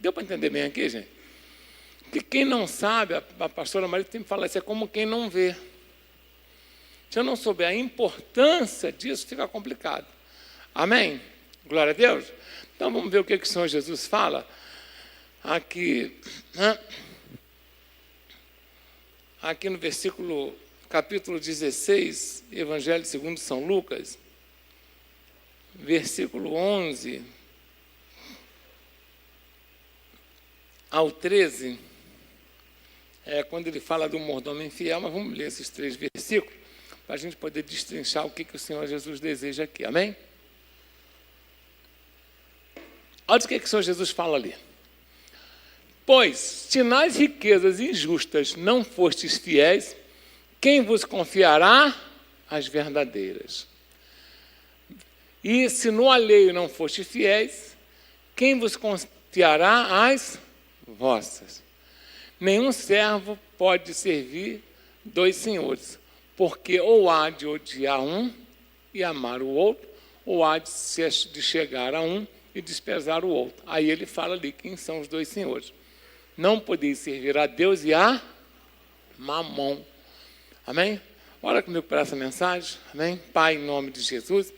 Deu para entender bem aqui, gente? Porque quem não sabe, a pastora Maria tem que falar, isso é como quem não vê. Se eu não souber a importância disso, fica complicado. Amém? Glória a Deus. Então, vamos ver o que o Senhor Jesus fala aqui, né? Aqui no versículo, capítulo 16, Evangelho segundo São Lucas, versículo 11 ao 13, quando ele fala do mordomo infiel, mas vamos ler esses 3 versículos, para a gente poder destrinchar o que o Senhor Jesus deseja aqui, amém? Olha o que o Senhor Jesus fala ali. Pois, se nas riquezas injustas não fostes fiéis, quem vos confiará as verdadeiras? E se no alheio não fostes fiéis, quem vos confiará as vossas? Nenhum servo pode servir 2 senhores, porque ou há de odiar um e amar o outro, ou há de chegar a um e desprezar o outro. Aí ele fala ali quem são os 2 senhores. Não podeis servir a Deus e a Mamon. Amém? Ora comigo para essa mensagem. Amém? Pai, em nome de Jesus,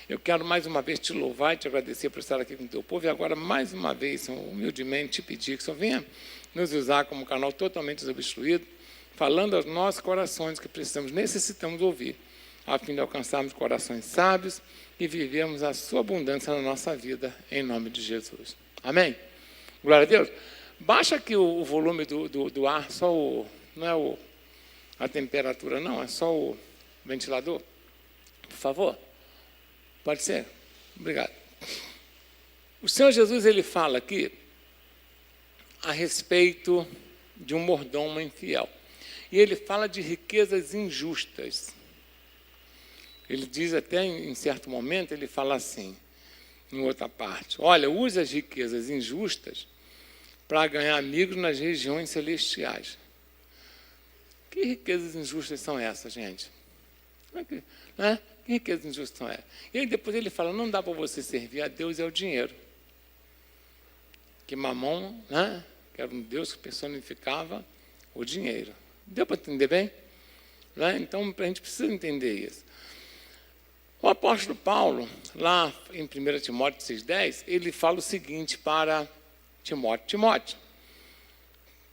eu quero mais uma vez te louvar e te agradecer por estar aqui com o teu povo. E agora, mais uma vez, humildemente te pedir que o Senhor venha nos usar como canal totalmente desobstruído, falando aos nossos corações que necessitamos ouvir, a fim de alcançarmos corações sábios e vivermos a sua abundância na nossa vida, em nome de Jesus. Amém? Glória a Deus. Baixa aqui o volume do ar, só não é a temperatura, não, é só o ventilador, por favor. Pode ser? Obrigado. O Senhor Jesus, ele fala aqui a respeito de um mordomo infiel. E ele fala de riquezas injustas. Ele diz até em certo momento, ele fala assim, em outra parte, olha, use as riquezas injustas para ganhar amigos nas regiões celestiais. Que riquezas injustas são essas, gente? Que riquezas injustas são essas? E aí depois ele fala, não dá para você servir a Deus e ao dinheiro. Que Mamon, né, que era um Deus que personificava o dinheiro. Deu para entender bem? Né? Então, a gente precisa entender isso. O apóstolo Paulo, lá em 1 Timóteo 6,10, ele fala o seguinte para Timóteo,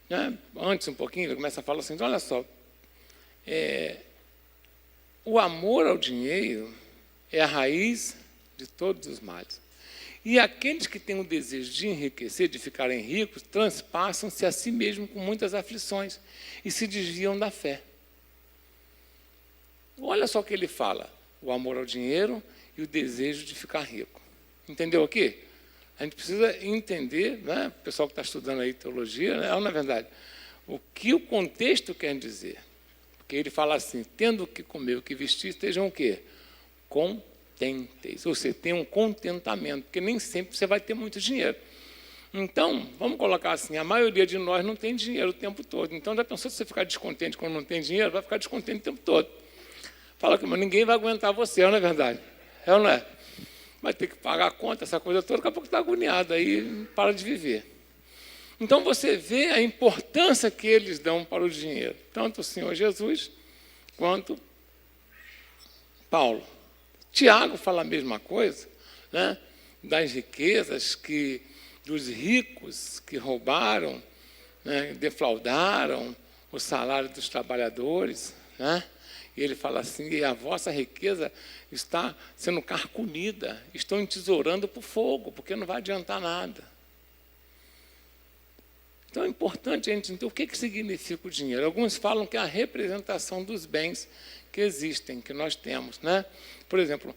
né? Antes um pouquinho, ele começa a falar assim, olha só, o amor ao dinheiro é a raiz de todos os males. E aqueles que têm o desejo de enriquecer, de ficarem ricos, transpassam-se a si mesmos com muitas aflições e se desviam da fé. Olha só o que ele fala, o amor ao dinheiro e o desejo de ficar rico. Entendeu aqui? A gente precisa entender, né, o pessoal que está estudando aí teologia, né, na verdade, o que o contexto quer dizer. Porque ele fala assim, tendo o que comer, o que vestir, estejam o quê? Contentes. Ou seja, tenham um contentamento, porque nem sempre você vai ter muito dinheiro. Então, vamos colocar assim, a maioria de nós não tem dinheiro o tempo todo. Então, já pensou se você ficar descontente quando não tem dinheiro? Vai ficar descontente o tempo todo. Fala que mas ninguém vai aguentar você, não é verdade? É ou não é? Vai ter que pagar a conta, essa coisa toda, daqui a pouco está agoniado, aí para de viver. Então você vê a importância que eles dão para o dinheiro, tanto o Senhor Jesus quanto Paulo. Tiago fala a mesma coisa, né? Das riquezas, dos ricos que roubaram, né? Defraudaram o salário dos trabalhadores, né? E ele fala assim, e a vossa riqueza está sendo carcomida, estão entesourando para o fogo, porque não vai adiantar nada. Então é importante a gente entender o que significa o dinheiro. Alguns falam que é a representação dos bens que existem, que nós temos, né? Por exemplo,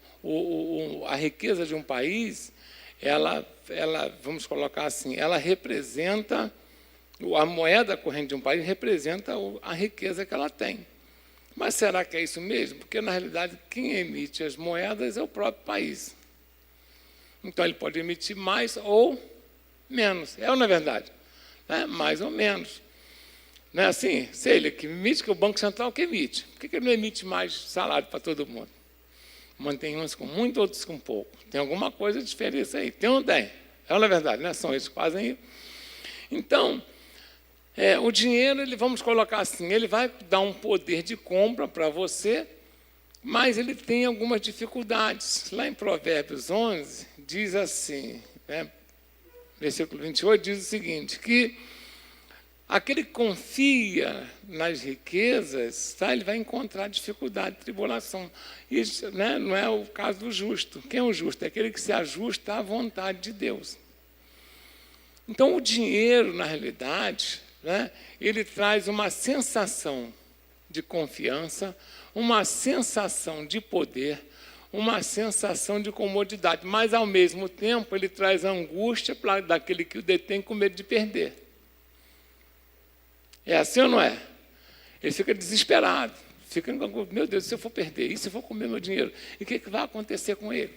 a riqueza de um país, ela, vamos colocar assim, ela representa, a moeda corrente de um país representa a riqueza que ela tem. Mas será que é isso mesmo? Porque, na realidade, quem emite as moedas é o próprio país. Então, ele pode emitir mais ou menos. É ou não é verdade? Né? Mais ou menos. Não é assim? Se ele que emite, que o Banco Central que emite. Por que ele não emite mais salário para todo mundo? Mantém uns com muito, outros com pouco. Tem alguma coisa de diferença aí. Tem ou não tem? É ou não é verdade? Né? São eles que fazem isso. Então, o dinheiro, vamos colocar assim, ele vai dar um poder de compra para você, mas ele tem algumas dificuldades. Lá em Provérbios 11, diz assim, versículo 28, diz o seguinte, que aquele que confia nas riquezas, ele vai encontrar dificuldade, tribulação. Isso, não é o caso do justo. Quem é o justo? É aquele que se ajusta à vontade de Deus. Então, o dinheiro, na realidade, ele traz uma sensação de confiança, uma sensação de poder, uma sensação de comodidade, mas, ao mesmo tempo, ele traz angústia daquele que o detém com medo de perder. É assim ou não é? Ele fica desesperado, fica, meu Deus, se eu for perder, e se eu for comer meu dinheiro? E o que vai acontecer com ele?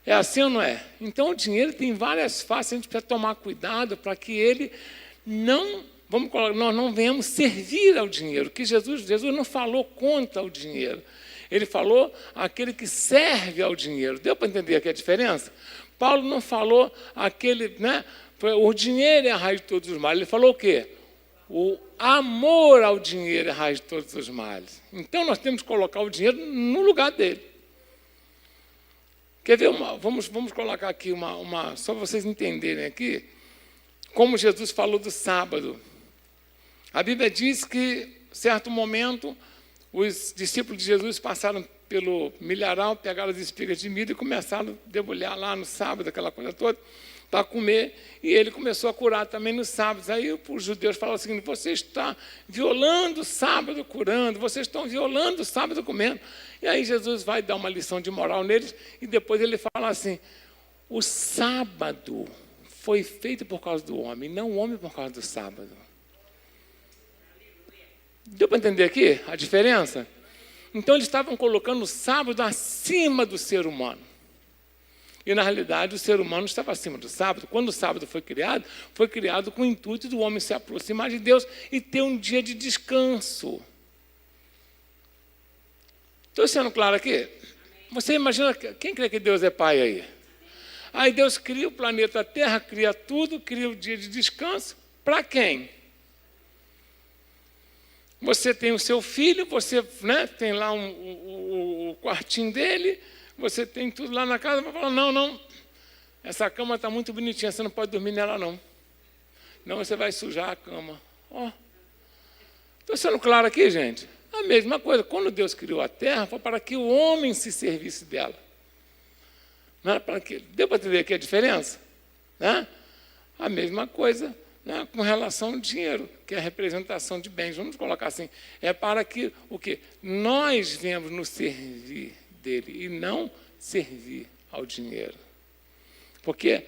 É assim ou não é? Então, o dinheiro tem várias faces, a gente precisa tomar cuidado para que ele nós não venhamos servir ao dinheiro, que Jesus não falou contra o dinheiro, ele falou aquele que serve ao dinheiro. Deu para entender aqui a diferença? Paulo não falou aquele, o dinheiro é a raiz de todos os males, ele falou o quê? O amor ao dinheiro é a raiz de todos os males. Então, nós temos que colocar o dinheiro no lugar dele. Quer ver? Vamos colocar aqui só para vocês entenderem aqui, como Jesus falou do sábado. A Bíblia diz que, em certo momento, os discípulos de Jesus passaram pelo milharal, pegaram as espigas de milho e começaram a debulhar lá no sábado, aquela coisa toda, para comer, e ele começou a curar também nos sábados. Aí os judeus falaram o seguinte: você está violando o sábado curando, vocês estão violando o sábado comendo. E aí Jesus vai dar uma lição de moral neles, e depois ele fala assim: o sábado foi feito por causa do homem, não o homem por causa do sábado. Deu para entender aqui a diferença? Então eles estavam colocando o sábado acima do ser humano. E, na realidade, o ser humano estava acima do sábado. Quando o sábado foi criado com o intuito do homem se aproximar de Deus e ter um dia de descanso. Estou sendo claro aqui? Você imagina, quem crê que Deus é pai aí? Aí Deus cria o planeta Terra, cria tudo, cria o dia de descanso. Para quem? Você tem o seu filho, você tem lá o quartinho dele, você tem tudo lá na casa, mas fala: não, essa cama está muito bonitinha, você não pode dormir nela, não. Não, você vai sujar a cama. Estou sendo claro aqui, gente? A mesma coisa, quando Deus criou a terra, foi para que o homem se servisse dela. Não era para que... Deu para entender aqui a diferença? A mesma coisa, com relação ao dinheiro, que é a representação de bens. Vamos colocar assim, é para que o quê? Nós venhamos nos servir dele e não servir ao dinheiro. Porque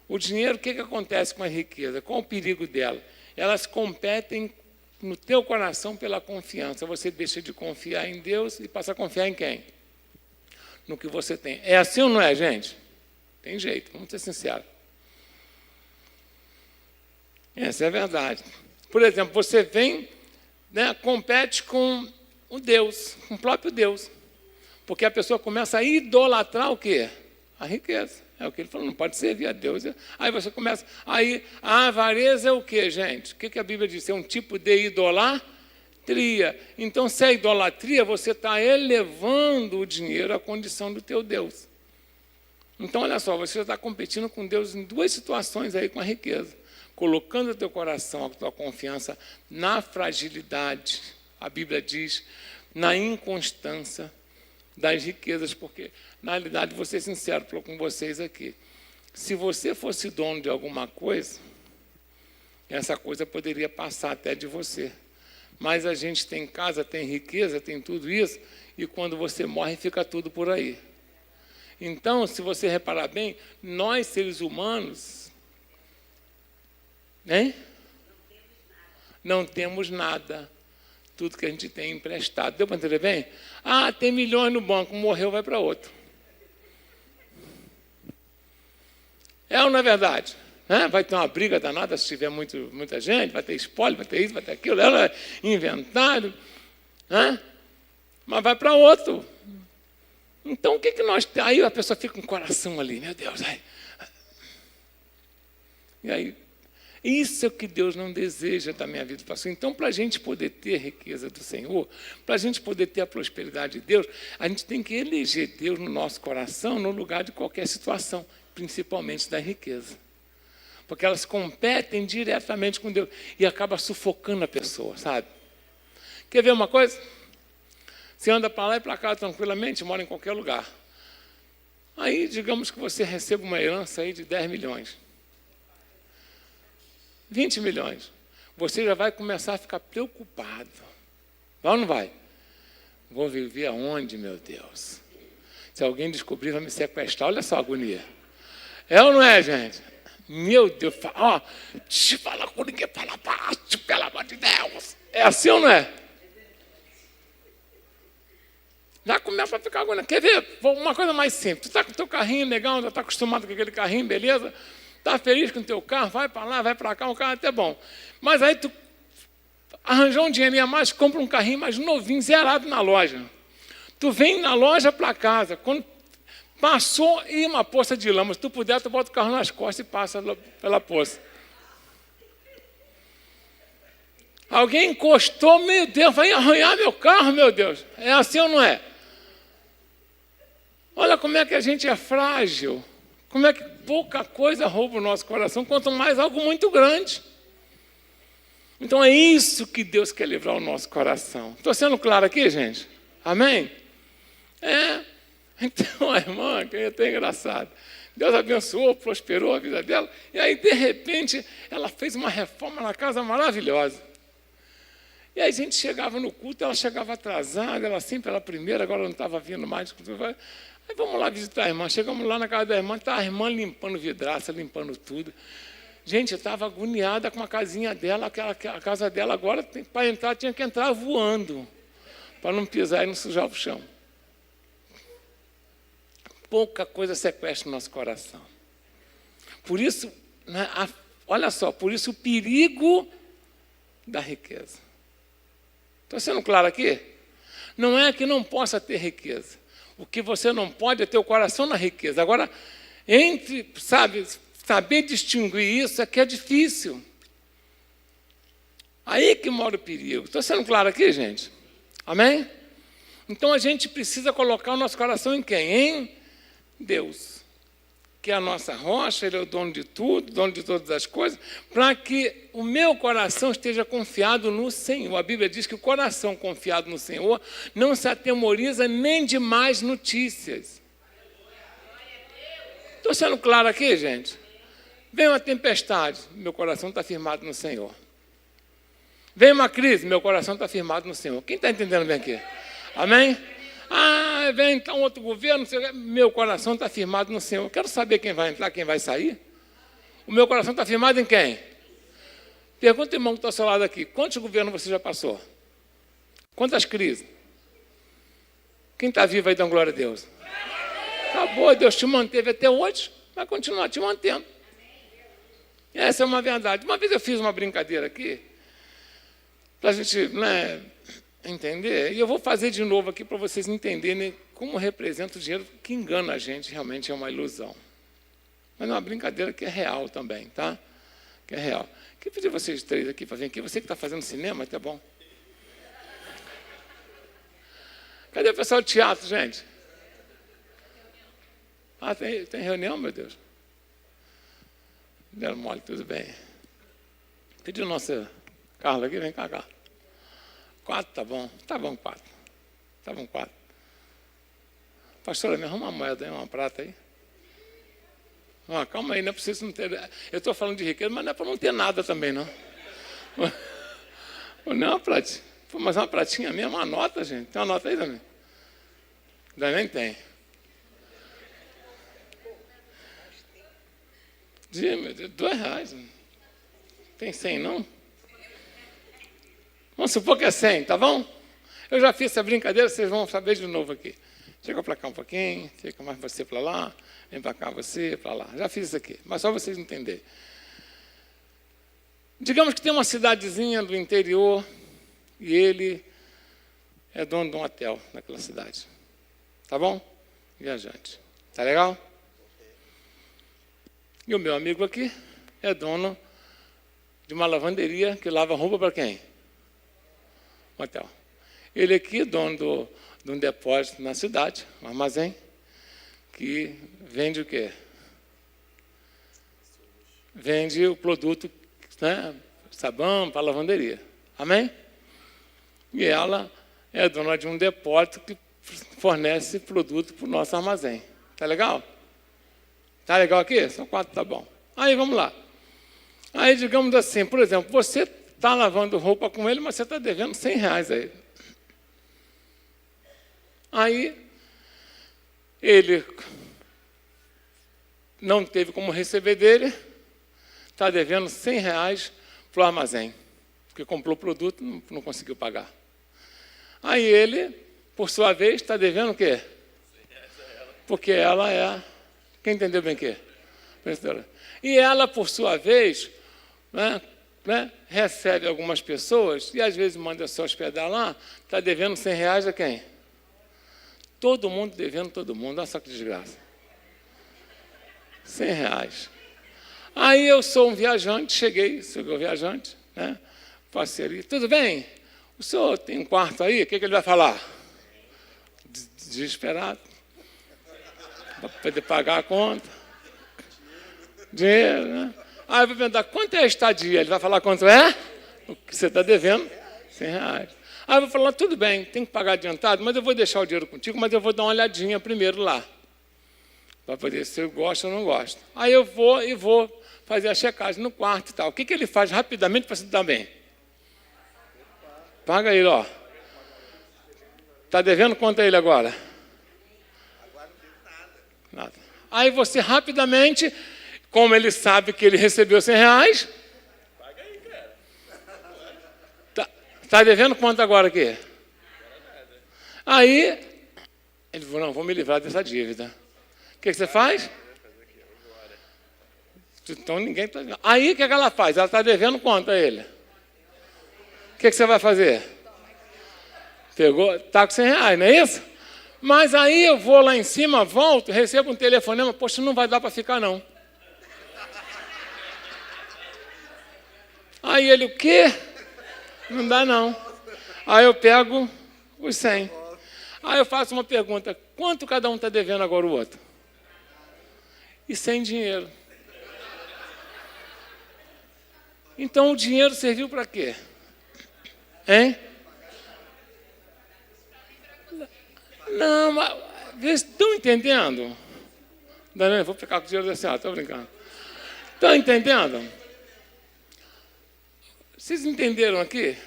o dinheiro, o que acontece com a riqueza? Qual o perigo dela? Elas competem no teu coração pela confiança. Você deixa de confiar em Deus e passa a confiar em quem? No que você tem. É assim ou não é, gente? Tem jeito, vamos ser sinceros. Essa é a verdade. Por exemplo, você vem, compete com o Deus, com o próprio Deus. Porque a pessoa começa a idolatrar o quê? A riqueza. É o que ele falou, não pode servir a Deus. Aí você começa... Aí a avareza é o quê, gente? O que a Bíblia diz? É um tipo de idolatria. Então, se é idolatria, você está elevando o dinheiro à condição do teu Deus. Então, olha só, você está competindo com Deus em duas situações aí com a riqueza. Colocando o teu coração, a tua confiança na fragilidade, a Bíblia diz, na inconstância das riquezas, porque, na realidade, vou ser sincero com vocês aqui, se você fosse dono de alguma coisa, essa coisa poderia passar até de você. Mas a gente tem casa, tem riqueza, tem tudo isso, e quando você morre, fica tudo por aí. Então, se você reparar bem, nós, seres humanos, não temos nada. Tudo que a gente tem emprestado. Deu para entender bem? Tem milhões no banco, morreu, vai para outro. É ou não é verdade? Vai ter uma briga danada se tiver muita gente, vai ter espólio, vai ter isso, vai ter aquilo, inventário, mas vai para outro. Então, o que nós temos? Aí a pessoa fica com o coração ali, meu Deus. E aí? Isso é o que Deus não deseja da minha vida, pastor. Então, para a gente poder ter a riqueza do Senhor, para a gente poder ter a prosperidade de Deus, a gente tem que eleger Deus no nosso coração, no lugar de qualquer situação, principalmente da riqueza. Porque elas competem diretamente com Deus e acaba sufocando a pessoa, sabe? Quer ver uma coisa? Você anda para lá e para cá tranquilamente, mora em qualquer lugar. Aí, digamos que você receba uma herança aí de 10 milhões. 20 milhões. Você já vai começar a ficar preocupado. Vai ou não vai? Vou viver aonde, meu Deus? Se alguém descobrir, vai me sequestrar. Olha só a agonia. É ou não é, gente? Meu Deus, ó, te fala com ninguém, fala baixo, pelo amor de Deus. É assim ou não é? Já começa a ficar agora. Quer ver? Uma coisa mais simples. Tu está com o teu carrinho legal, já está acostumado com aquele carrinho, beleza? Está feliz com o teu carro, vai para lá, vai para cá, o carro é até bom. Mas aí tu arranjou um dinheirinho a mais, compra um carrinho mais novinho, zerado na loja. Tu vem na loja para casa, quando passou e uma poça de lama, se tu puder, tu bota o carro nas costas e passa pela poça. Alguém encostou, meu Deus, vai arranhar meu carro, meu Deus. É assim ou não é? Olha como é que a gente é frágil. Como é que pouca coisa rouba o nosso coração, quanto mais algo muito grande. Então é isso que Deus quer livrar o nosso coração. Estou sendo claro aqui, gente? Amém? Então a irmã, que é até engraçado, Deus abençoou, prosperou a vida dela, e aí de repente ela fez uma reforma na casa maravilhosa. E aí a gente chegava no culto, ela chegava atrasada, ela sempre era a primeira, agora não estava vindo mais. Aí vamos lá visitar a irmã. Chegamos lá na casa da irmã, está a irmã limpando vidraça, limpando tudo. Gente, eu estava agoniada com a casinha dela, a casa dela agora, para entrar, tinha que entrar voando, para não pisar e não sujar o chão. Pouca coisa sequestra o nosso coração. Por isso, né, olha só, por isso o perigo da riqueza. Estou sendo claro aqui? Não é que não possa ter riqueza. O que você não pode é ter o coração na riqueza. Agora, saber distinguir isso é que é difícil. Aí que mora o perigo. Estou sendo claro aqui, gente? Amém? Então, a gente precisa colocar o nosso coração em quem? Em Deus. Que é a nossa rocha, Ele é o dono de tudo, dono de todas as coisas, para que o meu coração esteja confiado no Senhor. A Bíblia diz que o coração confiado no Senhor não se atemoriza nem de más notícias. Estou sendo claro aqui, gente? Vem uma tempestade, meu coração está firmado no Senhor. Vem uma crise, meu coração está firmado no Senhor. Quem está entendendo bem aqui? Amém? Vem então outro governo, meu coração está firmado no Senhor. Quero saber quem vai entrar, quem vai sair. O meu coração está firmado em quem? Pergunta o irmão que está ao seu lado aqui. Quantos governos você já passou? Quantas crises? Quem está vivo aí, dando glória a Deus? Acabou, Deus te manteve até hoje, vai continuar te mantendo. Essa é uma verdade. Uma vez eu fiz uma brincadeira aqui, para a gente entender, e eu vou fazer de novo aqui para vocês entenderem como representa o dinheiro que engana a gente, realmente é uma ilusão. Mas é uma brincadeira que é real também, tá? Que é real. Queria pedir vocês três aqui para vir aqui. Você que está fazendo cinema, tá bom? Cadê o pessoal de teatro, gente? Tem reunião, meu Deus? Deram mole, tudo bem. Pediu nossa Carla aqui, vem cá, Carla. 4, tá bom. Tá bom, 4. Tá bom, 4. Pastora, me arruma uma moeda aí, uma prata aí. Calma aí, não é preciso não ter. Eu estou falando de riqueza, mas não é para não ter nada também, não. Não é uma pratinha. Mas uma pratinha mesmo, uma nota, gente. Tem uma nota aí também? Ainda nem tem. Meu Deus, R$2. Tem 100, não? Vamos supor que é 100, tá bom? Eu já fiz essa brincadeira, vocês vão saber de novo aqui. Chega para cá um pouquinho, fica mais você para lá, vem para cá você, para lá. Já fiz isso aqui, mas só vocês entenderem. Digamos que tem uma cidadezinha do interior e ele é dono de um hotel naquela cidade. Tá bom? Viajante. Tá legal? E o meu amigo aqui é dono de uma lavanderia que lava roupa para quem? Hotel. Ele aqui, dono de um depósito na cidade, um armazém, que vende o quê? Vende o produto, né, sabão para lavanderia. Amém? E ela é dona de um depósito que fornece produto para o nosso armazém. Tá legal? Tá legal aqui? São 4, tá bom. Aí, vamos lá. Aí, digamos assim, por exemplo, você está lavando roupa com ele, mas você está devendo R$100 a ele. Aí, ele não teve como receber dele, está devendo R$100 para o armazém, porque comprou o produto e não conseguiu pagar. Aí ele, por sua vez, está devendo o quê? Porque ela é... Quem entendeu bem o quê? E ela, por sua vez, recebe algumas pessoas e às vezes manda se hospedar lá, está devendo R$100 a quem? Todo mundo devendo todo mundo. Olha só que desgraça. R$100. Aí eu sou um viajante, chegou viajante, né? Passei ali, tudo bem? O senhor tem um quarto aí? O que ele vai falar? Desesperado. Para poder pagar a conta. Dinheiro, né? Aí eu vou perguntar, quanto é a estadia? Ele vai falar quanto é? O que você está devendo? R$100. Aí eu vou falar, tudo bem, tem que pagar adiantado, mas eu vou deixar o dinheiro contigo, mas eu vou dar uma olhadinha primeiro lá. Para poder se eu gosto ou não gosto. Aí eu vou fazer a checagem no quarto e tal. O que ele faz rapidamente para se dar bem? Paga ele, ó. Está devendo quanto a ele agora? Agora não tem Nada. Aí você rapidamente, como ele sabe que ele recebeu R$100, paga aí, cara. Está devendo quanto agora aqui? Aí, ele falou, não, vou me livrar dessa dívida. O que você faz? Então ninguém está... Aí o que ela faz? Ela está devendo quanto a ele? O que você vai fazer? Pegou, está com R$100, não é isso? Mas aí eu vou lá em cima, volto, recebo um telefonema, poxa, não vai dar para ficar não. Aí ele, o quê? Não dá não. Aí eu pego os 100. Aí eu faço uma pergunta, quanto cada um está devendo agora o outro? E sem dinheiro. Então o dinheiro serviu para quê? Hein? Não, mas vocês estão entendendo? Daniel, vou ficar com o dinheiro desse lado, estou brincando. Estão entendendo? Vocês entenderam aqui?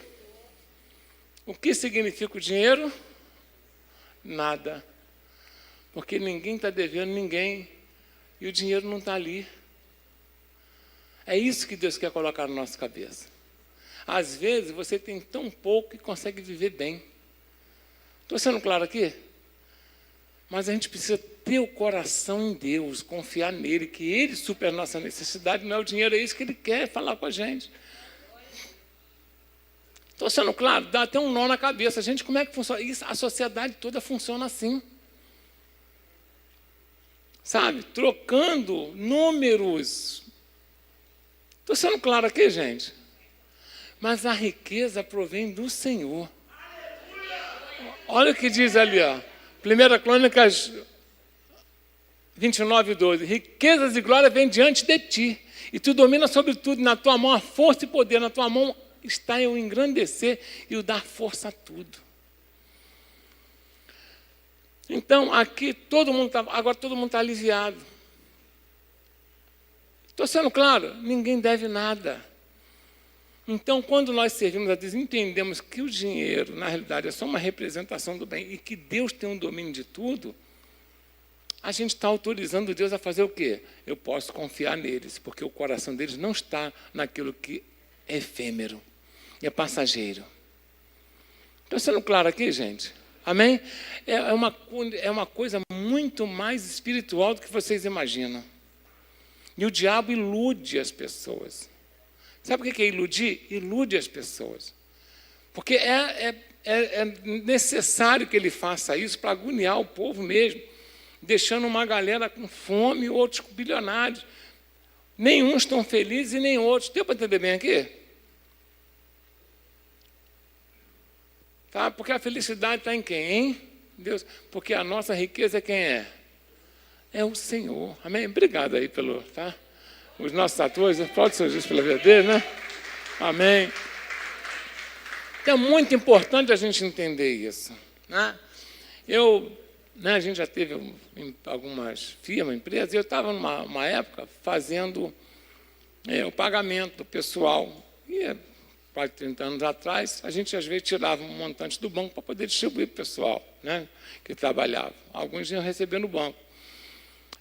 O que significa o dinheiro? Nada. Porque ninguém está devendo ninguém e o dinheiro não está ali. É isso que Deus quer colocar na nossa cabeça. Às vezes você tem tão pouco que consegue viver bem. Estou sendo claro aqui? Mas a gente precisa ter o coração em Deus, confiar nele, que Ele supera a nossa necessidade, não é o dinheiro, é isso que Ele quer falar com a gente. Estou sendo claro? Dá até um nó na cabeça. Gente, como é que funciona? Isso, a sociedade toda funciona assim. Sabe? Trocando números. Estou sendo claro aqui, gente? Mas a riqueza provém do Senhor. Olha o que diz ali, ó. 1 Crônicas 29:12. Riquezas e glória vêm diante de ti, e tu dominas sobre tudo, na tua mão a força e poder, na tua mão está eu engrandecer e o dar força a tudo. Então, aqui agora todo mundo está aliviado. Estou sendo claro? Ninguém deve nada. Então, quando nós servimos a Deus, entendemos que o dinheiro, na realidade, é só uma representação do bem e que Deus tem um domínio de tudo, a gente está autorizando Deus a fazer o quê? Eu posso confiar neles, porque o coração deles não está naquilo que é efêmero, é passageiro. Estou sendo claro aqui, gente? Amém? É uma coisa muito mais espiritual do que vocês imaginam. E o diabo ilude as pessoas. Sabe o que é iludir? Ilude as pessoas. Porque é necessário que ele faça isso para agoniar o povo mesmo, deixando uma galera com fome e outros bilionários. nenhum estão felizes e nem outros. Deu para entender bem aqui? Tá? Porque a felicidade está em quem? Em Deus. Porque a nossa riqueza é quem é? É o Senhor. Amém? Obrigado aí pelo... Tá? Os nossos atores, aplaude o Senhor Jesus pela vida dele, né? Amém. Então, é muito importante a gente entender isso. Né? A gente já teve em algumas firmas, empresas, e eu estava numa época fazendo o pagamento do pessoal. E quase 30 anos atrás, a gente às vezes tirava um montante do banco para poder distribuir para o pessoal, né, que trabalhava. Alguns iam receber no banco.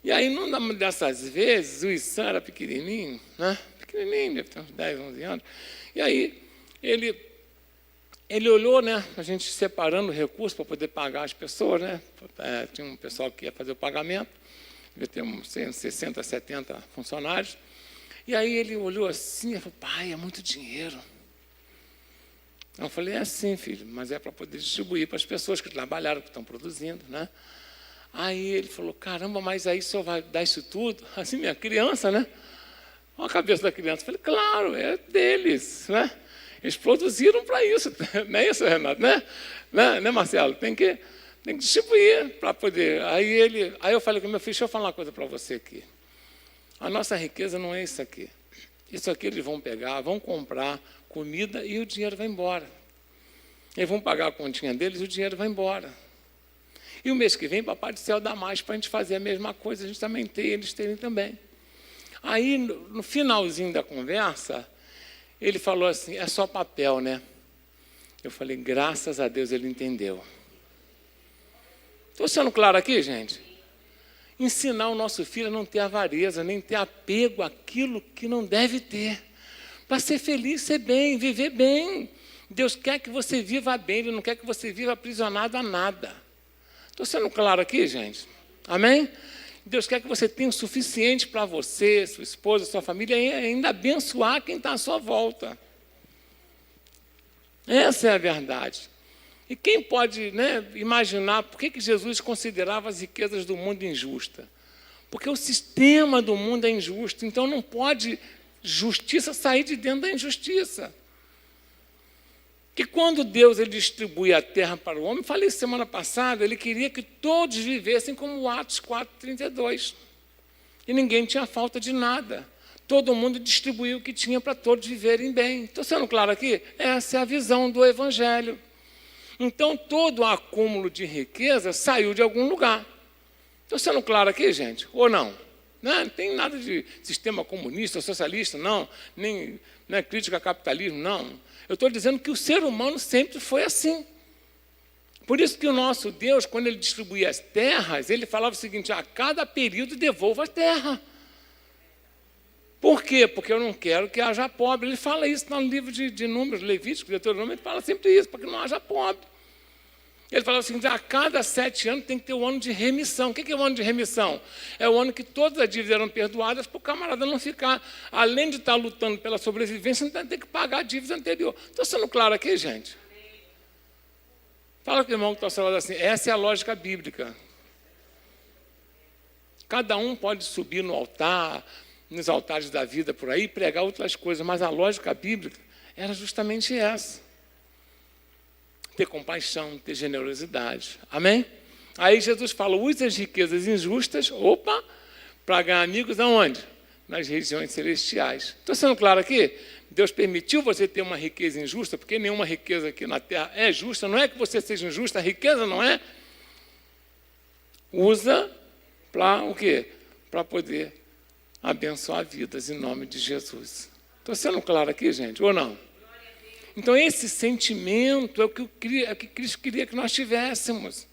E aí, numa dessas vezes, o Issan era pequenininho, né? Pequenininho, deve ter uns 10, 11 anos. E aí, ele olhou, né, a gente separando o recurso para poder pagar as pessoas, né? Tinha um pessoal que ia fazer o pagamento, devia ter uns 60, 70 funcionários. E aí ele olhou assim e falou, pai, é muito dinheiro. Eu falei, é assim, filho, mas é para poder distribuir para as pessoas que trabalharam, que estão produzindo, né? Aí ele falou, caramba, mas aí o senhor vai dar isso tudo? Assim, minha criança, né? Olha a cabeça da criança. Eu falei, claro, é deles, né? Eles produziram para isso, não é isso, Renato? Né, Marcelo? Tem que distribuir para poder. Aí eu falei com meu filho, deixa eu falar uma coisa para você aqui. A nossa riqueza não é isso aqui. Isso aqui eles vão pegar, vão comprar comida e o dinheiro vai embora. Eles vão pagar a continha deles e o dinheiro vai embora. E o mês que vem, Papai do Céu dá mais para a gente fazer a mesma coisa, a gente também tem, eles terem também. Aí, no finalzinho da conversa, ele falou assim, é só papel, né? Eu falei, graças a Deus ele entendeu. Estou sendo claro aqui, gente? Ensinar o nosso filho a não ter avareza, nem ter apego àquilo que não deve ter. Para ser feliz, ser bem, viver bem. Deus quer que você viva bem, Ele não quer que você viva aprisionado a nada. Estou sendo claro aqui, gente? Amém? Deus quer que você tenha o suficiente para você, sua esposa, sua família, e ainda abençoar quem está à sua volta. Essa é a verdade. E quem pode, né, imaginar por que Jesus considerava as riquezas do mundo injusta? Porque o sistema do mundo é injusto, então não pode justiça sair de dentro da injustiça. Que quando Deus ele distribui a terra para o homem, falei semana passada, ele queria que todos vivessem como Atos 4:32. E ninguém tinha falta de nada. Todo mundo distribuiu o que tinha para todos viverem bem. Estou sendo claro aqui? Essa é a visão do Evangelho. Então, todo o acúmulo de riqueza saiu de algum lugar. Estou sendo claro aqui, gente? Ou não? Não tem nada de sistema comunista, socialista, não. Nem crítica ao capitalismo, não. Eu estou dizendo que o ser humano sempre foi assim. Por isso que o nosso Deus, quando Ele distribuía as terras, Ele falava o seguinte, a cada período devolva a terra. Por quê? Porque eu não quero que haja pobre. Ele fala isso no livro de Números, Levítico, Deuteronômio, ele fala sempre isso, para que não haja pobre. Ele fala o seguinte, a cada 7 anos tem que ter o ano de remissão. O que é o ano de remissão? É o ano que todas as dívidas eram perdoadas para o camarada não ficar, além de estar lutando pela sobrevivência, não tem que pagar a dívida anterior. Estou sendo claro aqui, gente? Fala com o irmão que está ao seu lado assim, essa é a lógica bíblica. Cada um pode subir no altar, nos altares da vida por aí, pregar outras coisas, mas a lógica bíblica era justamente essa. Ter compaixão, ter generosidade. Amém? Aí Jesus fala, use as riquezas injustas, para ganhar amigos aonde? Nas regiões celestiais. Estou sendo claro aqui? Deus permitiu você ter uma riqueza injusta, porque nenhuma riqueza aqui na terra é justa, não é que você seja injusta, a riqueza não é. Usa para o quê? Para poder abençoar vidas em nome de Jesus. Estou sendo claro aqui, gente, ou não? Então, esse sentimento é o que Cristo queria que nós tivéssemos.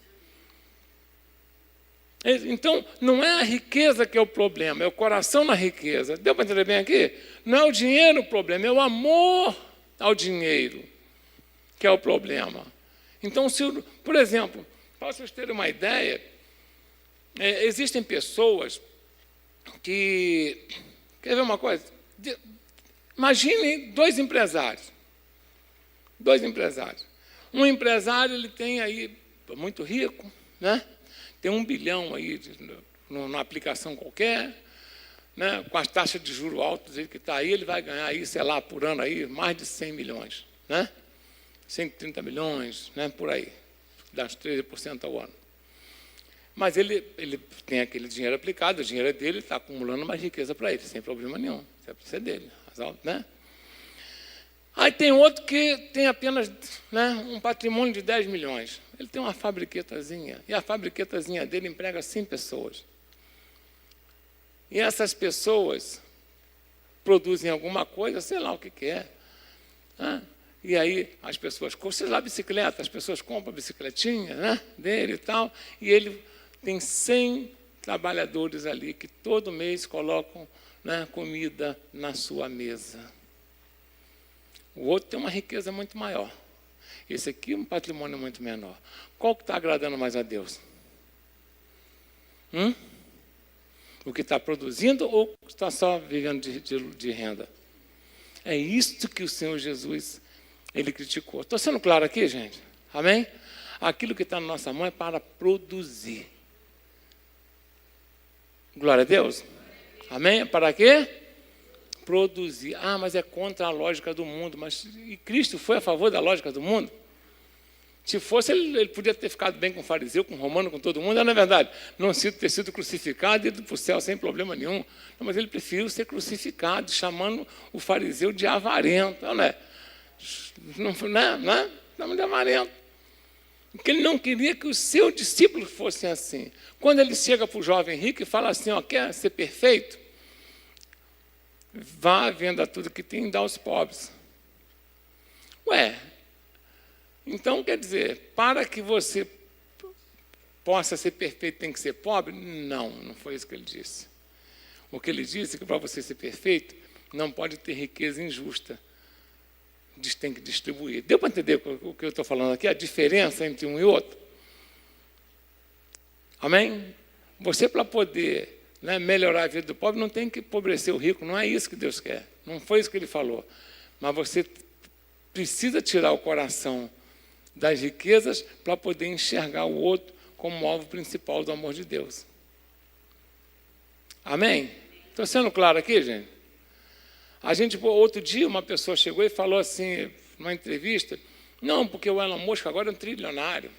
Então, não é a riqueza que é o problema, é o coração na riqueza. Deu para entender bem aqui? Não é o dinheiro o problema, é o amor ao dinheiro que é o problema. Então, por exemplo, para vocês terem uma ideia, existem pessoas que... Quer ver uma coisa? Imagine 2 empresários. 2 empresários. Um empresário, ele tem aí, muito rico, né? Tem 1 bilhão aí numa aplicação qualquer, né, com as taxas de juros altas que está aí, ele vai ganhar aí, sei lá, por ano aí, mais de 100 milhões, né? 130 milhões, né, por aí, dá uns 13% ao ano. Mas ele tem aquele dinheiro aplicado, o dinheiro é dele, está acumulando mais riqueza para ele, sem problema nenhum, isso precisa ser dele, né? Aí tem outro que tem apenas, né, um patrimônio de 10 milhões. Ele tem uma fabriquetazinha, e a fabriquetazinha dele emprega 100 pessoas. E essas pessoas produzem alguma coisa, sei lá o que é. Né? E aí as pessoas, sei lá, bicicleta, as pessoas compram a bicicletinha, né, dele e tal, e ele tem 100 trabalhadores ali que todo mês colocam, né, comida na sua mesa. O outro tem uma riqueza muito maior. Esse aqui é um patrimônio muito menor. Qual que está agradando mais a Deus? O que está produzindo ou está só vivendo de renda? É isso que o Senhor Jesus, ele criticou. Estou sendo claro aqui, gente? Amém? Aquilo que está na nossa mão é para produzir. Glória a Deus. Amém? Para quê? Produzir. Ah, mas é contra a lógica do mundo. Mas e Cristo foi a favor da lógica do mundo? Se fosse, ele podia ter ficado bem com o fariseu, com o romano, com todo mundo. Não é verdade. Não ter sido crucificado e ido para o céu sem problema nenhum. Não, mas ele preferiu ser crucificado, chamando o fariseu de avarento. Não é? Não de avarento. Porque ele não queria que os seus discípulos fossem assim. Quando ele chega para o jovem rico e fala assim, ó, quer ser perfeito? Vá, venda tudo que tem e dá aos pobres. Ué, então quer dizer, para que você possa ser perfeito tem que ser pobre? Não, não foi isso que ele disse. O que ele disse é que para você ser perfeito, não pode ter riqueza injusta. Tem que distribuir. Deu para entender o que eu estou falando aqui? A diferença entre um e outro? Amém? Você, para poder, né, melhorar a vida do pobre, não tem que empobrecer o rico. Não é isso que Deus quer. Não foi isso que ele falou. Mas você precisa tirar o coração das riquezas para poder enxergar o outro como alvo principal do amor de Deus. Amém? Estou sendo claro aqui, gente? Outro dia, uma pessoa chegou e falou assim, numa entrevista, não, porque o Elon Musk agora é um trilionário.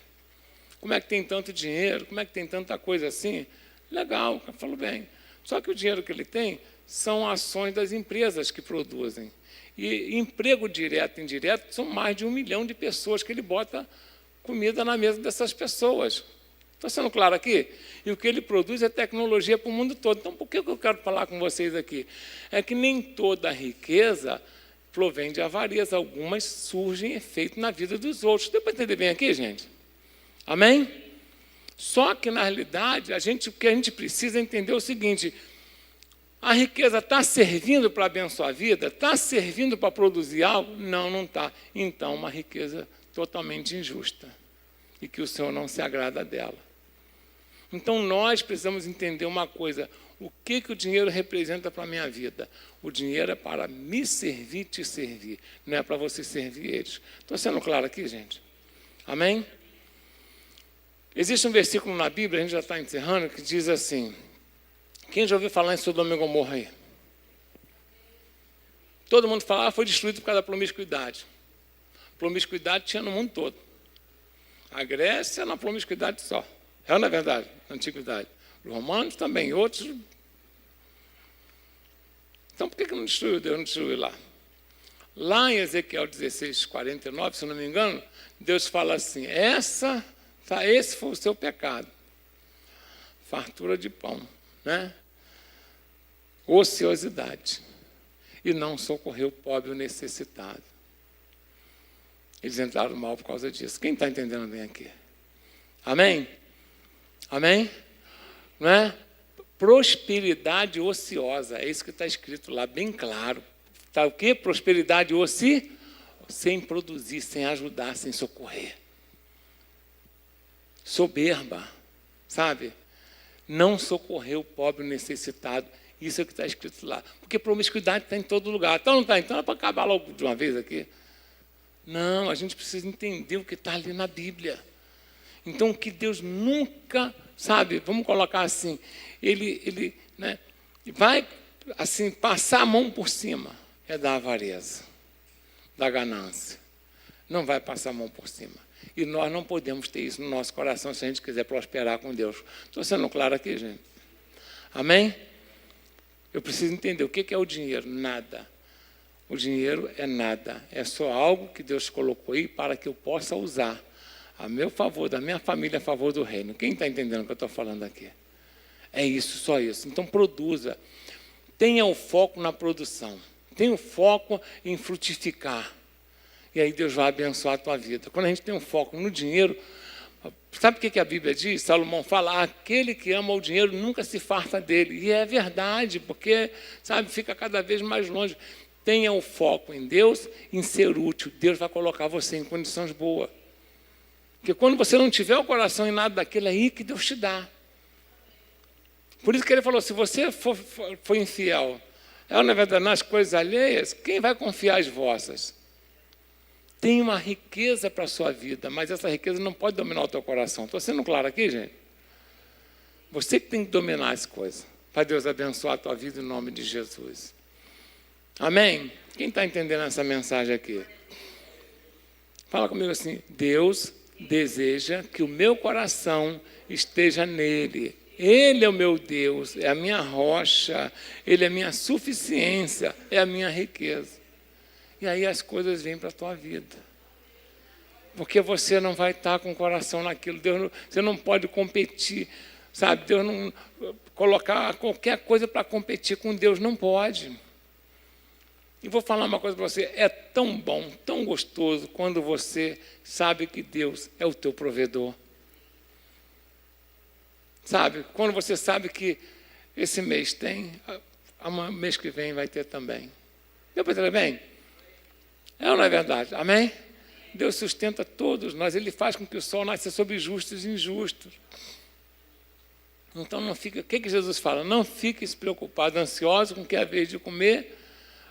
Como é que tem tanto dinheiro? Como é que tem tanta coisa assim? Legal, o cara falou bem. Só que o dinheiro que ele tem são ações das empresas que produzem. E emprego direto e indireto são mais de 1 milhão de pessoas que ele bota comida na mesa dessas pessoas. Estou sendo claro aqui? E o que ele produz é tecnologia para o mundo todo. Então, por que eu quero falar com vocês aqui? É que nem toda riqueza provém de avareza. Algumas surgem efeito na vida dos outros. Deu para entender bem aqui, gente? Amém? Só que, na realidade, o que a gente precisa entender é o seguinte: a riqueza está servindo para abençoar a vida? Está servindo para produzir algo? Não, não está. Então, uma riqueza totalmente injusta. E que o Senhor não se agrada dela. Então, nós precisamos entender uma coisa. O que o dinheiro representa para a minha vida? O dinheiro é para me servir e te servir. Não é para você servir eles. Estou sendo claro aqui, gente? Amém? Existe um versículo na Bíblia, a gente já está encerrando, que diz assim... Quem já ouviu falar em Sodoma e Gomorra aí? Todo mundo fala, foi destruído por causa da promiscuidade. Promiscuidade tinha no mundo todo. A Grécia na promiscuidade só. É, na verdade, na antiguidade. Os romanos também, outros. Então, por que não destruiu Deus? Não destruiu lá. Lá em Ezequiel 16, 49, se não me engano, Deus fala assim, esse foi o seu pecado. Fartura de pão, né? Ociosidade. E não socorreu o pobre e o necessitado. Eles entraram mal por causa disso. Quem está entendendo bem aqui? Amém? Amém? Não é? Prosperidade ociosa. É isso que está escrito lá, bem claro. Está o quê? Prosperidade sem produzir, sem ajudar, sem socorrer. Soberba, sabe? Não socorrer o pobre e o necessitado. Isso é o que está escrito lá. Porque promiscuidade está em todo lugar. Então não está? Então é para acabar logo de uma vez aqui. Não, a gente precisa entender o que está ali na Bíblia. Então, o que Deus nunca, sabe, vamos colocar assim, ele vai assim, passar a mão por cima é da avareza, da ganância. Não vai passar a mão por cima. E nós não podemos ter isso no nosso coração se a gente quiser prosperar com Deus. Estou sendo claro aqui, gente? Amém? Eu preciso entender o que é o dinheiro. Nada. O dinheiro é nada. É só algo que Deus colocou aí para que eu possa usar a meu favor, da minha família, a favor do reino. Quem está entendendo o que eu estou falando aqui? É isso, só isso. Então, produza. Tenha o foco na produção. Tenha o foco em frutificar. E aí Deus vai abençoar a tua vida. Quando a gente tem um foco no dinheiro, sabe o que a Bíblia diz? Salomão fala, aquele que ama o dinheiro nunca se farta dele. E é verdade, porque, sabe, fica cada vez mais longe. Tenha o foco em Deus, em ser útil. Deus vai colocar você em condições boas. Porque quando você não tiver o coração em nada daquilo, é aí que Deus te dá. Por isso que ele falou, se você for infiel, na verdade, nas coisas alheias, quem vai confiar as vossas? Tem uma riqueza para a sua vida, mas essa riqueza não pode dominar o teu coração. Estou sendo claro aqui, gente? Você que tem que dominar as coisas, para Deus abençoar a tua vida em nome de Jesus. Amém? Quem está entendendo essa mensagem aqui? Fala comigo assim, Deus deseja que o meu coração esteja nele. Ele é o meu Deus, é a minha rocha, Ele é a minha suficiência, é a minha riqueza. E aí as coisas vêm para a tua vida. Porque você não vai estar com o coração naquilo. Você não pode competir, sabe? Deus não colocar qualquer coisa para competir com Deus, não pode. E vou falar uma coisa para você, é tão bom, tão gostoso, quando você sabe que Deus é o teu provedor. Sabe, quando você sabe que esse mês tem, mês que vem vai ter também. Deu para entender bem? É ou não é verdade? Amém? Deus sustenta todos nós, Ele faz com que o sol nasça sobre justos e injustos. Então não fica, o que Jesus fala? Não fique preocupado, ansioso com o que é a vez de comer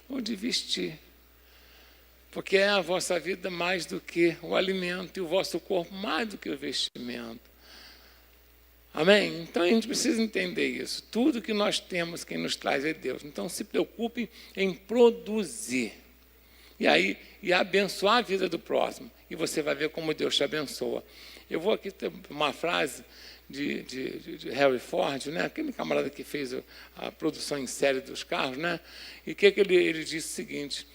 ou de vestir. Porque é a vossa vida mais do que o alimento e o vosso corpo mais do que o vestimento. Amém? Então a gente precisa entender isso. Tudo que nós temos, quem nos traz é Deus. Então se preocupe em produzir. E abençoar a vida do próximo. E você vai ver como Deus te abençoa. Eu vou aqui ter uma frase de Harry Ford, né? Aquele camarada que fez a produção em série dos carros, né? E que ele disse o seguinte: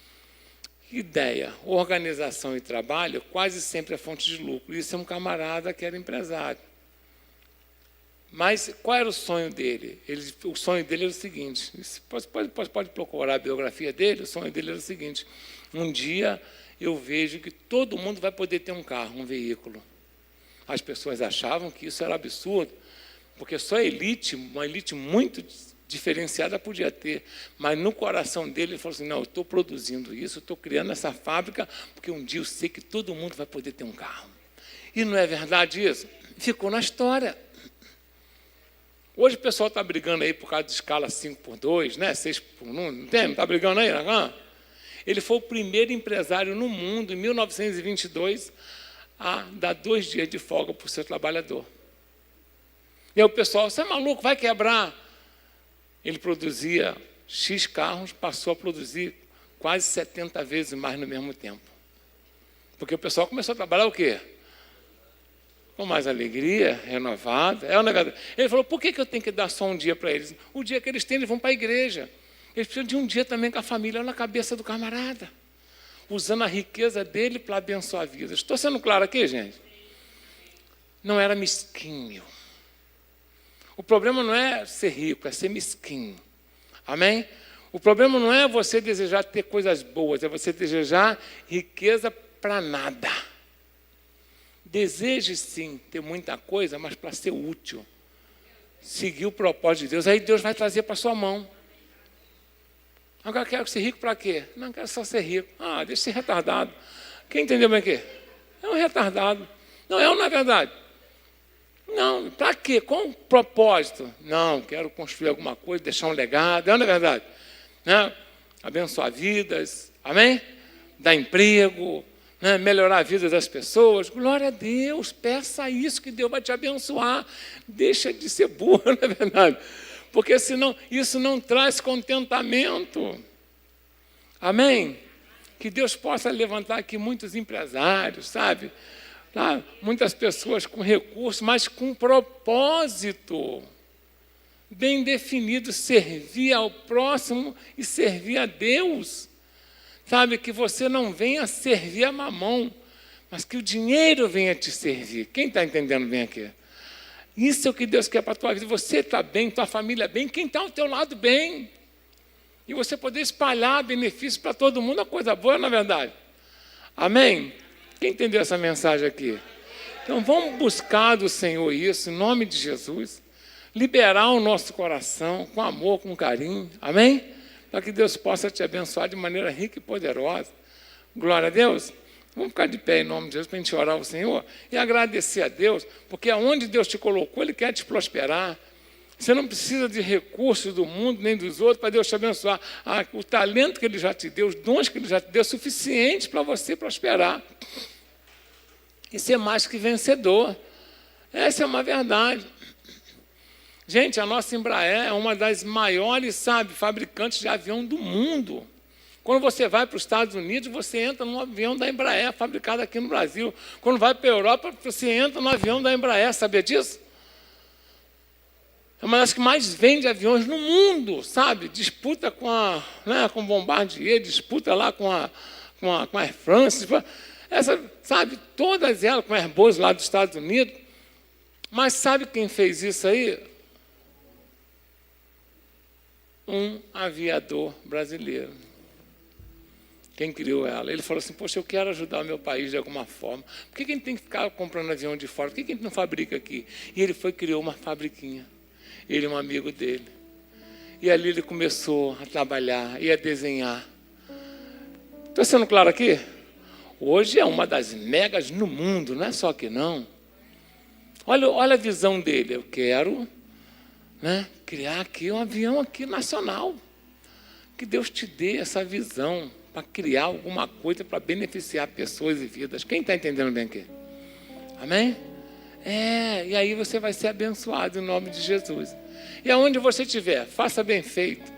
ideia, organização e trabalho quase sempre é fonte de lucro. Isso é um camarada que era empresário. Mas qual era o sonho dele? O sonho dele era o seguinte, pode procurar a biografia dele, o sonho dele era o seguinte, um dia eu vejo que todo mundo vai poder ter um carro, um veículo. As pessoas achavam que isso era absurdo, porque só a elite, uma elite muito diferenciada podia ter, mas no coração dele ele falou assim, não, eu estou produzindo isso, estou criando essa fábrica, porque um dia eu sei que todo mundo vai poder ter um carro. E não é verdade isso? Ficou na história. Hoje o pessoal está brigando aí por causa de escala 5x2, né? 6x1, não tem? Está brigando aí? Não? Ele foi o primeiro empresário no mundo, em 1922, a dar 2 dias de folga para o seu trabalhador. E aí o pessoal, você é maluco, vai quebrar. Ele produzia X carros, passou a produzir quase 70 vezes mais no mesmo tempo. Porque o pessoal começou a trabalhar o quê? Com mais alegria, renovada. Ele falou, por que eu tenho que dar só um dia para eles? O dia que eles têm, eles vão para a igreja. Eles precisam de um dia também com a família na cabeça do camarada, usando a riqueza dele para abençoar vidas. Estou sendo claro aqui, gente? Não era mesquinho. O problema não é ser rico, é ser mesquinho. Amém? O problema não é você desejar ter coisas boas, é você desejar riqueza para nada. Deseje sim ter muita coisa, mas para ser útil. Seguir o propósito de Deus, aí Deus vai trazer para a sua mão. Agora quero ser rico para quê? Não quero só ser rico. Deixa eu ser retardado. Quem entendeu bem aqui? É um retardado. Não é ou não é verdade? Não, para quê? Qual o propósito? Não, quero construir alguma coisa, deixar um legado. É ou não é verdade? Né? Abençoar vidas, amém? Dar emprego, né? Melhorar a vida das pessoas. Glória a Deus, peça isso que Deus vai te abençoar. Deixa de ser burro, não é verdade? porque senão isso não traz contentamento. Amém? Que Deus possa levantar aqui muitos empresários, sabe? Muitas pessoas com recursos, mas com propósito bem definido, servir ao próximo e servir a Deus. Sabe, que você não venha servir a mamão, mas que o dinheiro venha te servir. Quem está entendendo bem aqui? Isso é o que Deus quer para a tua vida. Você está bem, tua família bem, quem está ao teu lado bem. E você poder espalhar benefícios para todo mundo, é uma coisa boa, na verdade. Amém? Quem entendeu essa mensagem aqui? Então vamos buscar do Senhor isso, em nome de Jesus. Liberar o nosso coração com amor, com carinho. Amém? Para que Deus possa te abençoar de maneira rica e poderosa. Glória a Deus. Vamos ficar de pé em nome de Jesus para a gente orar ao Senhor e agradecer a Deus, porque aonde Deus te colocou, Ele quer te prosperar. Você não precisa de recursos do mundo, nem dos outros, para Deus te abençoar. O talento que Ele já te deu, os dons que Ele já te deu, é suficiente para você prosperar. E ser mais que vencedor. Essa é uma verdade. Gente, a nossa Embraer é uma das maiores, sabe, fabricantes de avião do mundo. Quando você vai para os Estados Unidos, você entra num avião da Embraer, fabricado aqui no Brasil. Quando vai para a Europa, você entra no avião da Embraer, sabia disso? É uma das que mais vende aviões no mundo, sabe? Disputa com a Bombardier, disputa lá com a Air France, sabe? Todas elas, com a Airbus lá dos Estados Unidos. Mas sabe quem fez isso aí? Um aviador brasileiro. Quem criou ela? Ele falou assim, poxa, eu quero ajudar o meu país de alguma forma. Por que a gente tem que ficar comprando avião de fora? Por que a gente não fabrica aqui? E ele criou uma fabriquinha. Ele é um amigo dele. E ali ele começou a trabalhar e a desenhar. Estou sendo claro aqui? Hoje é uma das megas no mundo, não é só que não. Olha a visão dele. Eu quero, criar aqui um avião aqui nacional. Que Deus te dê essa visão para criar alguma coisa para beneficiar pessoas e vidas. Quem está entendendo bem aqui? Amém? E aí você vai ser abençoado em nome de Jesus. E aonde você estiver, faça bem feito.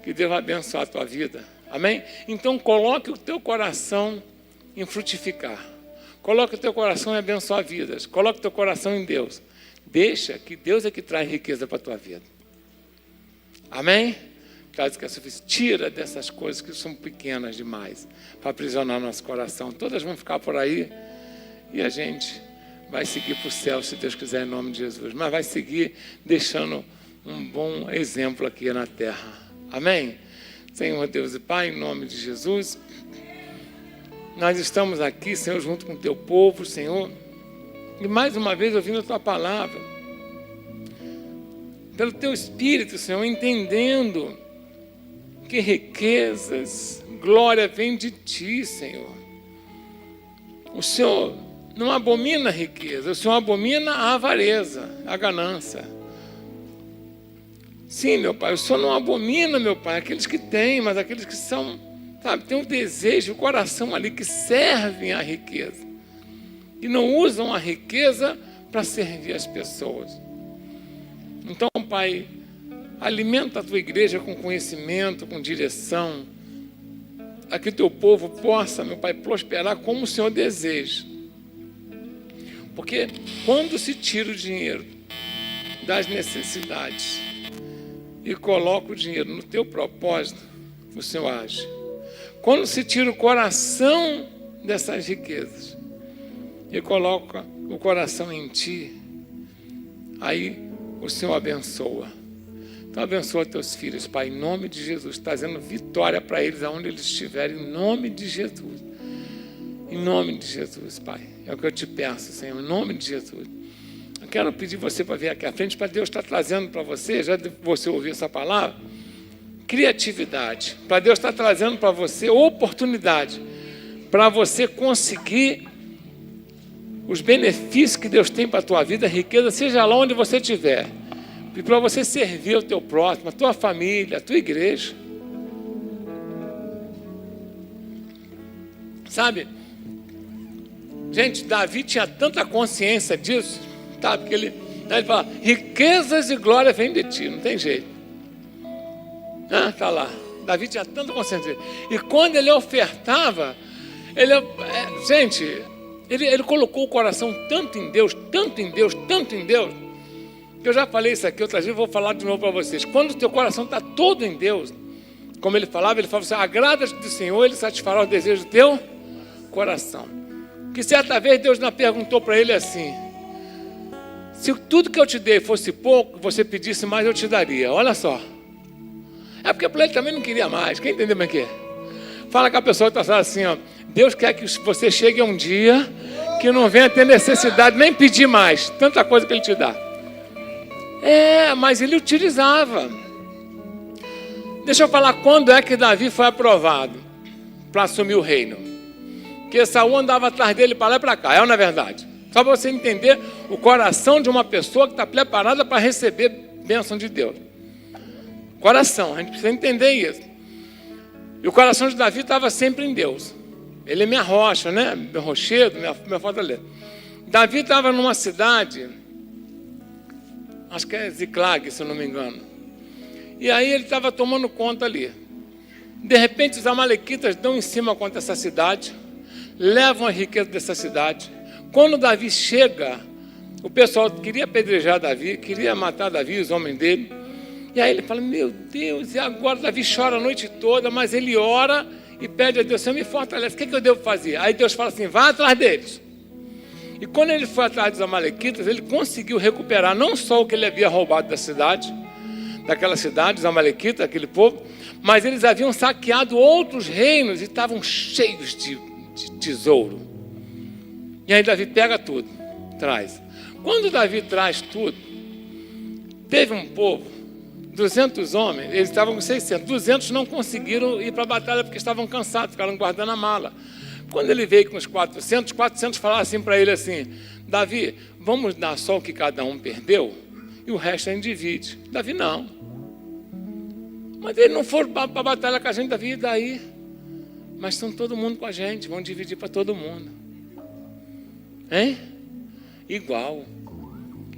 Que Deus vai abençoar a tua vida. Amém? Então coloque o teu coração em frutificar. Coloque o teu coração em abençoar vidas. Coloque o teu coração em Deus. Deixa que Deus é que traz riqueza para a tua vida. Amém? Traz que é suficiente. Tira dessas coisas que são pequenas demais para aprisionar nosso coração. Todas vão ficar por aí e a gente vai seguir para o céu, se Deus quiser, em nome de Jesus. Mas vai seguir deixando um bom exemplo aqui na terra. Amém? Senhor Deus e Pai, em nome de Jesus, nós estamos aqui, Senhor, junto com o Teu povo, Senhor, e mais uma vez ouvindo a Tua palavra, pelo Teu Espírito, Senhor, entendendo que riquezas, glória vem de Ti, Senhor. O Senhor não abomina a riqueza, o Senhor abomina a avareza, a ganância. Sim, meu Pai, o Senhor não abomina, meu Pai, aqueles que têm, mas aqueles que são, sabe, tem um desejo, o coração ali, que servem à riqueza. E não usam a riqueza para servir as pessoas. Então, Pai, alimenta a Tua igreja com conhecimento, com direção, a que o Teu povo possa, meu Pai, prosperar como o Senhor deseja. Porque quando se tira o dinheiro das necessidades e coloca o dinheiro no Teu propósito, o Senhor age. Quando se tira o coração dessas riquezas e coloca o coração em Ti, aí o Senhor abençoa. Então abençoa Teus filhos, Pai, em nome de Jesus, trazendo vitória para eles aonde eles estiverem, em nome de Jesus. Em nome de Jesus, Pai. É o que eu te peço, Senhor, em nome de Jesus. Eu quero pedir você para vir aqui à frente, para Deus estar trazendo para você, já você ouviu essa palavra, criatividade. Para Deus estar trazendo para você oportunidade, para você conseguir os benefícios que Deus tem para a tua vida, a riqueza, seja lá onde você estiver. E para você servir o teu próximo, a tua família, a tua igreja. Sabe? Gente, Davi tinha tanta consciência disso, sabe? Que Aí ele fala, riquezas e glória vêm de ti, não tem jeito. Ah, tá lá. Davi tinha tanta consciência. E quando ele ofertava, ele colocou o coração tanto em Deus, tanto em Deus, tanto em Deus, que eu já falei isso aqui outras vezes, vou falar de novo para vocês. Quando o teu coração está todo em Deus, como ele falava assim, agrada-te do Senhor, ele satisfará os desejos do teu coração. Que certa vez Deus não perguntou para ele assim, se tudo que eu te dei fosse pouco, você pedisse mais, eu te daria. Olha só. É porque para ele também não queria mais. Quem entendeu bem o que é? Fala com a pessoa que está assim, ó. Deus quer que você chegue a um dia que não venha ter necessidade, nem pedir mais. Tanta coisa que ele te dá. Mas ele utilizava. Deixa eu falar quando é que Davi foi aprovado para assumir o reino. Porque Saul andava atrás dele para lá e para cá. É ou não é verdade? Só para você entender o coração de uma pessoa que está preparada para receber bênção de Deus. Coração, a gente precisa entender isso. E o coração de Davi estava sempre em Deus. Ele é minha rocha, né? Meu rochedo, minha fortaleza. Davi estava numa cidade, acho que é Ziclag, se eu não me engano. E aí ele estava tomando conta ali. De repente os amalequitas dão em cima contra essa cidade, levam a riqueza dessa cidade. Quando Davi chega, o pessoal queria apedrejar Davi, queria matar Davi, os homens dele. E aí ele fala, meu Deus, e agora Davi chora a noite toda, mas ele ora e pede a Deus, Senhor, me fortalece, o que eu devo fazer? Aí Deus fala assim, vá atrás deles. E quando ele foi atrás dos amalequitas, ele conseguiu recuperar não só o que ele havia roubado da cidade, daquela cidade, os amalequitas, aquele povo, mas eles haviam saqueado outros reinos e estavam cheios de tesouro. E aí Davi pega tudo, traz. Quando Davi traz tudo, teve um povo, 200 homens, eles estavam com 600, 200 não conseguiram ir para a batalha porque estavam cansados, ficaram guardando a mala. Quando ele veio com os 400 falaram assim para ele assim, Davi, vamos dar só o que cada um perdeu e o resto a gente divide. Davi, não. Mas eles não foram para a batalha com a gente, Davi, e daí? Mas estão todo mundo com a gente, vão dividir para todo mundo. Hein? Igual.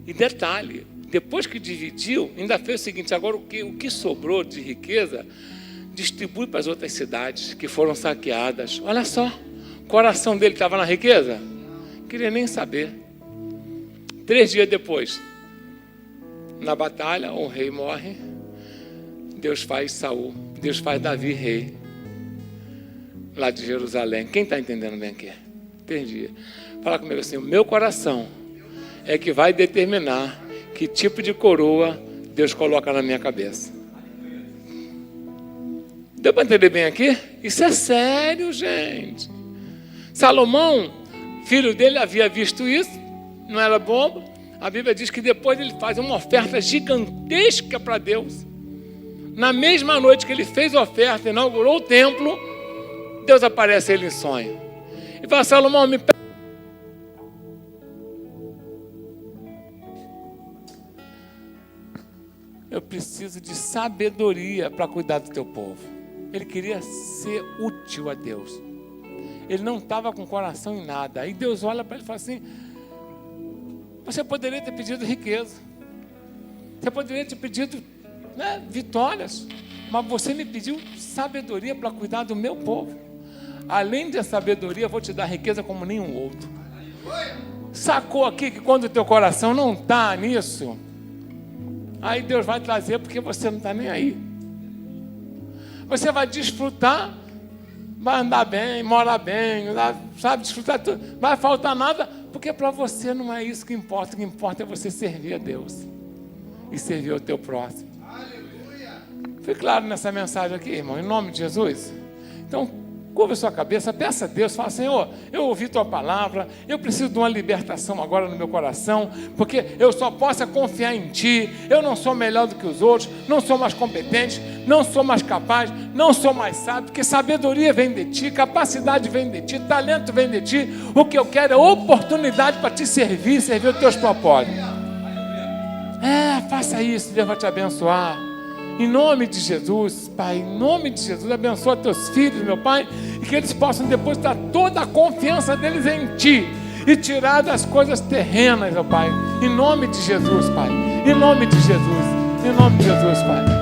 E detalhe, depois que dividiu, ainda fez o seguinte, agora o que sobrou de riqueza, distribui para as outras cidades que foram saqueadas. Olha só, o coração dele estava na riqueza? Não queria nem saber. 3 dias depois, na batalha, o rei morre, Deus faz Davi rei, lá de Jerusalém. Quem está entendendo bem aqui? 3 dias. Fala comigo assim, o meu coração é que vai determinar que tipo de coroa Deus coloca na minha cabeça. Deu para entender bem aqui? Isso é sério, gente. Salomão, filho dele, havia visto isso, não era bobo. A Bíblia diz que depois ele faz uma oferta gigantesca para Deus. Na mesma noite que ele fez a oferta, inaugurou o templo, Deus aparece a ele em sonho. E fala, Salomão, me pede. Eu preciso de sabedoria para cuidar do teu povo. Ele queria ser útil a Deus. Ele não estava com o coração em nada. Aí Deus olha para ele e fala assim, você poderia ter pedido riqueza. Você poderia ter pedido vitórias. Mas você me pediu sabedoria para cuidar do meu povo. Além da sabedoria, eu vou te dar riqueza como nenhum outro. Sacou aqui que quando o teu coração não está nisso, aí Deus vai trazer porque você não está nem aí. Você vai desfrutar, vai andar bem, morar bem, sabe, desfrutar tudo. Não vai faltar nada, porque para você não é isso que importa. O que importa é você servir a Deus e servir ao teu próximo. Foi claro nessa mensagem aqui, irmão, em nome de Jesus? Então, curva a sua cabeça, peça a Deus, fala, Senhor, eu ouvi tua palavra, eu preciso de uma libertação agora no meu coração, porque eu só posso confiar em ti, eu não sou melhor do que os outros, não sou mais competente, não sou mais capaz, não sou mais sábio, porque sabedoria vem de ti, capacidade vem de ti, talento vem de ti, o que eu quero é oportunidade para te servir os teus propósitos. Faça isso, Deus vai te abençoar. Em nome de Jesus, Pai, em nome de Jesus, abençoa teus filhos, meu Pai, e que eles possam depositar toda a confiança deles em Ti e tirar das coisas terrenas, meu Pai, Em nome de Jesus, Pai. Em nome de Jesus. Em nome de Jesus, Pai.